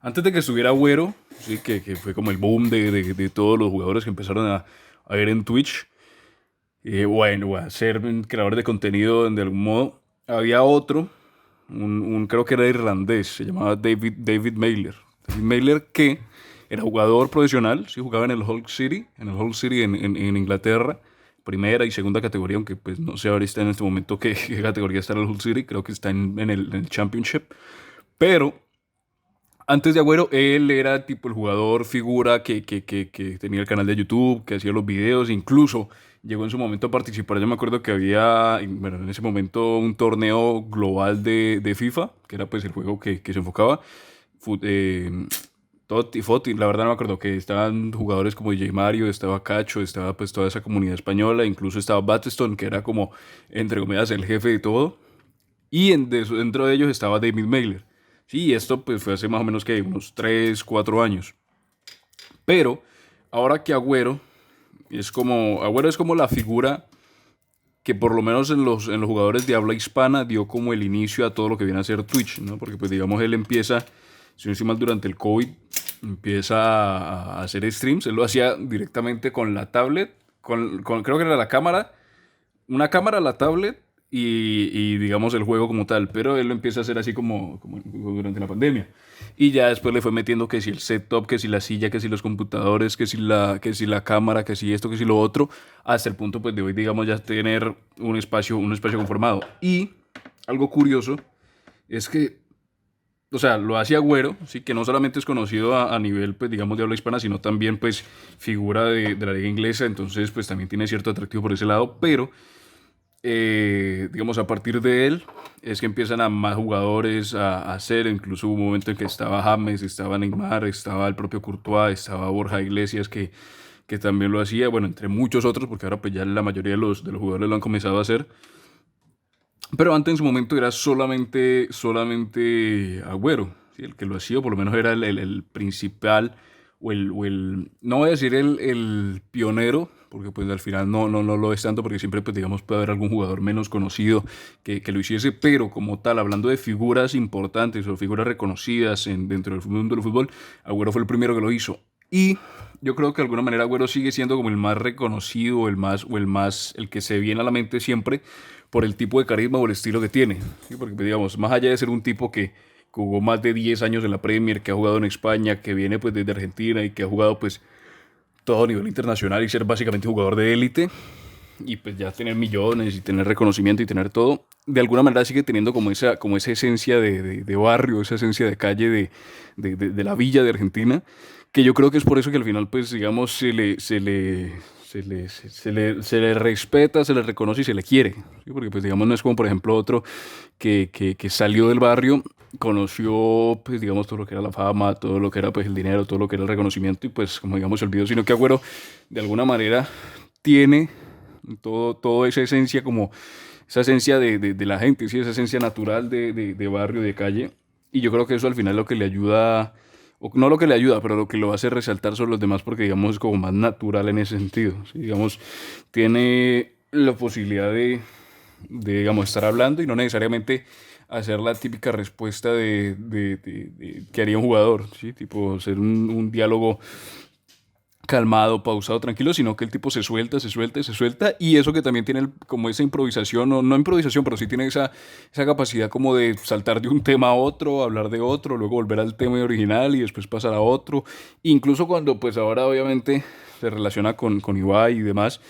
Antes de que estuviera Agüero, sí, que fue como el boom de todos los jugadores que empezaron a ver en Twitch, bueno, a ser creador de contenido de algún modo, había otro, creo que era irlandés, se llamaba David Mailer. David Mailer que era jugador profesional, sí, jugaba en el Hull City en Inglaterra, primera y segunda categoría, aunque pues no sé ahorita en este momento qué categoría está en el Hull City, creo que está en el Championship, pero antes de Agüero, él era tipo el jugador figura que tenía el canal de YouTube, que hacía los videos, incluso llegó en su momento a participar. Yo me acuerdo que había, bueno, en ese momento un torneo global de FIFA, que era pues el juego que se enfocaba. Fut- eh, Foti, la verdad no me acuerdo, que estaban jugadores como DJ Mario, estaba Cacho, estaba pues toda esa comunidad española, incluso estaba Battlestone, que era como, entre comillas, el jefe de todo. Y dentro de ellos estaba David Mailer. Sí, esto pues fue hace más o menos que unos 3 4 años. Pero ahora que Agüero es como la figura que por lo menos en los jugadores de habla hispana dio como el inicio a todo lo que viene a ser Twitch, ¿no? Porque pues digamos él empieza, si no estoy mal, durante el COVID, empieza a hacer streams. Él lo hacía directamente con la tablet, creo que era la cámara, una cámara, la tablet digamos el juego como tal, pero él lo empieza a hacer así como durante la pandemia. Y ya después le fue metiendo que si el setup, que si la silla, que si los computadores, que si la cámara, que si esto, que si lo otro, hasta el punto pues de hoy digamos ya tener un espacio conformado. Y algo curioso es que, o sea, lo hace Agüero, sí, que no solamente es conocido a nivel, pues, digamos, de habla hispana, sino también, pues, figura de la liga inglesa, entonces, pues, también tiene cierto atractivo por ese lado, pero digamos, a partir de él es que empiezan a más jugadores a hacer, incluso hubo un momento en que estaba James, estaba Neymar, estaba el propio Courtois, estaba Borja Iglesias que también lo hacía, bueno, entre muchos otros, porque ahora pues ya la mayoría de los jugadores lo han comenzado a hacer, pero antes en su momento era solamente Agüero, ¿sí? El que lo hacía, o por lo menos era el principal, no voy a decir el pionero, porque pues al final no lo es tanto, porque siempre pues digamos puede haber algún jugador menos conocido que lo hiciese, pero como tal, hablando de figuras importantes o figuras reconocidas dentro del mundo del fútbol, Agüero fue el primero que lo hizo. Y yo creo que de alguna manera Agüero sigue siendo como el más reconocido, el que se viene a la mente siempre por el tipo de carisma o el estilo que tiene. ¿Sí? Porque, pues, digamos, más allá de ser un tipo que jugó más de 10 años en la Premier, que ha jugado en España, que viene pues desde Argentina y que ha jugado pues todo a nivel internacional y ser básicamente jugador de élite y pues ya tener millones y tener reconocimiento y tener todo, de alguna manera sigue teniendo como esa esencia de barrio, esa esencia de calle de la villa de Argentina, que yo creo que es por eso que al final pues digamos se le respeta, se le reconoce y se le quiere, ¿sí? Porque pues digamos no es como por ejemplo otro que salió del barrio, conoció pues digamos todo lo que era la fama, todo lo que era pues el dinero, todo lo que era el reconocimiento y pues como digamos se olvidó, sino que Agüero de alguna manera tiene toda esa esencia como esa esencia de la gente, ¿sí? Esa esencia natural de barrio, de calle. Y yo creo que eso al final es lo que le ayuda, o no lo que le ayuda, pero lo que lo hace resaltar sobre los demás porque digamos es como más natural en ese sentido, ¿sí? Digamos, tiene la posibilidad digamos, estar hablando y no necesariamente hacer la típica respuesta que haría un jugador, ¿sí? Tipo, hacer un diálogo calmado, pausado, tranquilo, sino que el tipo se suelta, se suelta, se suelta, y eso que también tiene como esa improvisación, no improvisación, pero sí tiene esa capacidad como de saltar de un tema a otro, hablar de otro, luego volver al tema original y después pasar a otro, incluso cuando pues ahora obviamente se relaciona con Ibai y demás,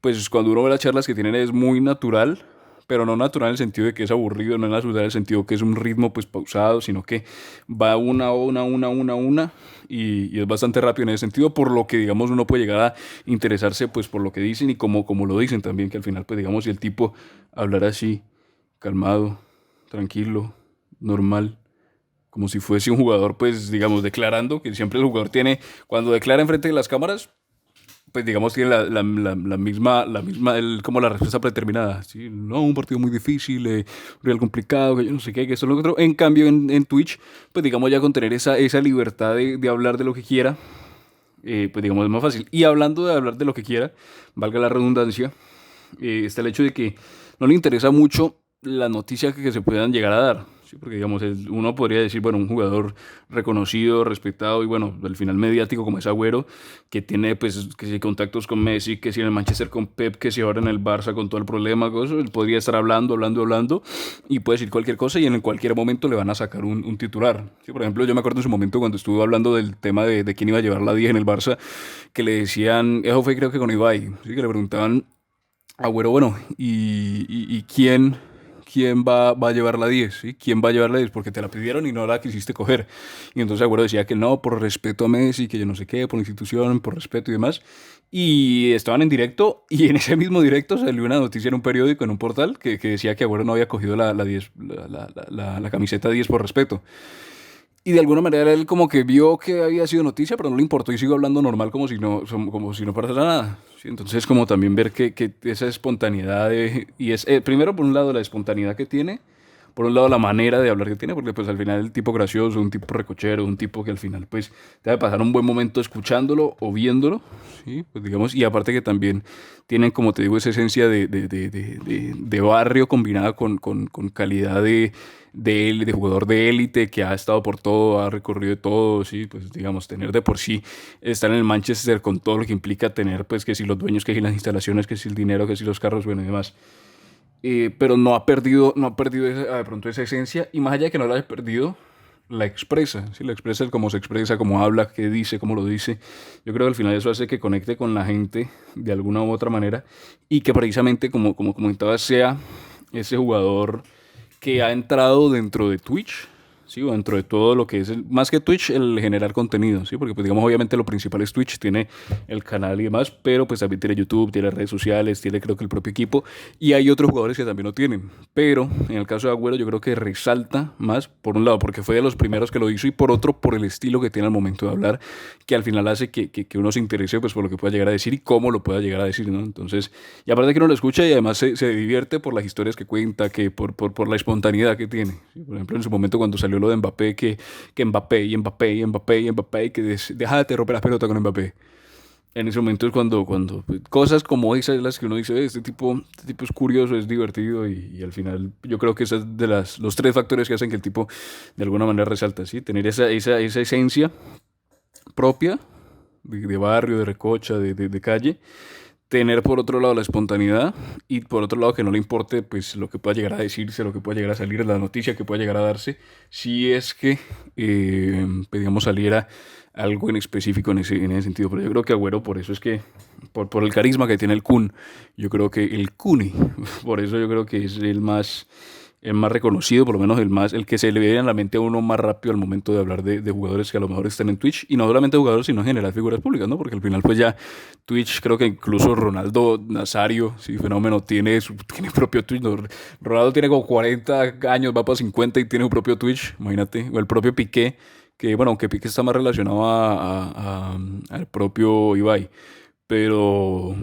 pues cuando uno ve las charlas que tienen es muy natural, pero no natural en el sentido de que es aburrido, no es natural en el sentido que es un ritmo pues pausado, sino que va una, y es bastante rápido en ese sentido, por lo que digamos uno puede llegar a interesarse pues por lo que dicen y como lo dicen también, que al final pues digamos si el tipo hablara así, calmado, tranquilo, normal, como si fuese un jugador pues digamos declarando, que siempre el jugador tiene, cuando declara enfrente de las cámaras, pues digamos tiene como la respuesta predeterminada, ¿sí? No, un partido muy difícil, un rival complicado, que yo no sé qué, que esto, lo otro. En cambio, en Twitch, pues digamos ya con tener esa libertad de hablar de lo que quiera, pues digamos es más fácil. Y hablando de hablar de lo que quiera, valga la redundancia, está el hecho de que no le interesa mucho la noticia que se puedan llegar a dar. Sí, porque digamos, uno podría decir, bueno, un jugador reconocido, respetado y bueno, al final mediático como es Agüero, que tiene pues que si contactos con Messi, que si en el Manchester con Pep, que si ahora en el Barça con todo el problema, cosas, él podría estar hablando y puede decir cualquier cosa y en cualquier momento le van a sacar un titular. Sí, por ejemplo, yo me acuerdo en su momento cuando estuvo hablando del tema de quién iba a llevar la 10 en el Barça, que le decían, eso fue creo que con Ibai, ¿sí? Que le preguntaban Agüero, bueno, ¿y quién va a llevar la 10? ¿Sí? ¿Quién va a llevar la 10? Porque te la pidieron y no la quisiste coger. Y entonces Agüero decía que no, por respeto a Messi, que yo no sé qué, por institución, por respeto y demás. Y estaban en directo y en ese mismo directo salió una noticia en un periódico, en un portal, que decía que Agüero no había cogido la 10, la camiseta 10 por respeto. Y de alguna manera él como que vio que había sido noticia, pero no le importó y siguió hablando normal como si no pasara nada. ¿Sí? Entonces como también ver que esa espontaneidad y es primero por un lado la espontaneidad que tiene, por un lado la manera de hablar que tiene, porque pues al final el tipo gracioso, un tipo recochero, un tipo que al final pues te va a pasar un buen momento escuchándolo o viéndolo, ¿sí? Pues digamos, y aparte que también tienen como te digo esa esencia de barrio combinada con calidad de jugador de élite que ha estado por todo, ha recorrido todo, sí, pues digamos, tener de por sí, estar en el Manchester con todo lo que implica tener, pues que si los dueños, que si las instalaciones, que si el dinero, que si los carros, bueno y demás. Pero no ha perdido de pronto esa esencia y más allá de que no la haya perdido, la expresa, ¿sí? La expresa el cómo se expresa, cómo habla, qué dice, cómo lo dice. Yo creo que al final eso hace que conecte con la gente de alguna u otra manera y que precisamente, como comentaba, sea ese jugador que ha entrado dentro de Twitch, ¿sí? O dentro de todo lo que es, más que Twitch, el generar contenido, ¿sí? Porque pues digamos, obviamente lo principal es Twitch, tiene el canal y demás, pero pues también tiene YouTube, tiene redes sociales, tiene creo que el propio equipo, y hay otros jugadores que también lo tienen. Pero en el caso de Agüero yo creo que resalta más, por un lado, porque fue de los primeros que lo hizo, y por otro, por el estilo que tiene al momento de hablar, que al final hace que uno se interese pues por lo que pueda llegar a decir y cómo lo pueda llegar a decir, ¿no? Entonces, y aparte que uno lo escucha y además se divierte por las historias que cuenta, que por la espontaneidad que tiene. ¿Sí? Por ejemplo, en su momento cuando salió lo de Mbappé, que Mbappé y Mbappé y Mbappé y Mbappé, y que déjate romper las pelotas con Mbappé. En ese momento es cuando pues, cosas como esas las que uno dice, este tipo es curioso, es divertido y al final yo creo que esas de los tres factores que hacen que el tipo de alguna manera resalta, ¿sí? Tener esa esencia propia de barrio, de recocha, de calle, tener por otro lado la espontaneidad y por otro lado que no le importe pues lo que pueda llegar a decirse, lo que pueda llegar a salir, la noticia que pueda llegar a darse, si es que pues, digamos saliera algo en específico en ese sentido. Pero yo creo que Agüero por eso es que, por el carisma que tiene el Kun, yo creo que el Kuni, por eso yo creo que es el más reconocido, por lo menos el que se le viene a la mente a uno más rápido al momento de hablar de jugadores que a lo mejor están en Twitch, y no solamente jugadores, sino en general figuras públicas, ¿no? Porque al final pues ya Twitch, creo que incluso Ronaldo Nazario, sí, fenómeno, tiene propio Twitch, ¿no? Ronaldo tiene como 40 años, va para 50 y tiene su propio Twitch, imagínate, o el propio Piqué, que bueno, aunque Piqué está más relacionado al propio Ibai, pero,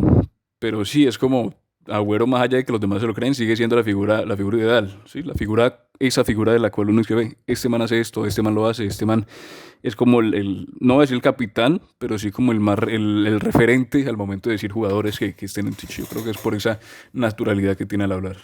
pero sí, es como Agüero, más allá de que los demás se lo creen, sigue siendo la figura ideal, ¿sí? Esa figura de la cual uno escribe, este man hace esto, este man lo hace, este man es como no voy a decir el capitán, pero sí como el referente al momento de decir jugadores que estén en Twitch. Yo creo que es por esa naturalidad que tiene al hablar.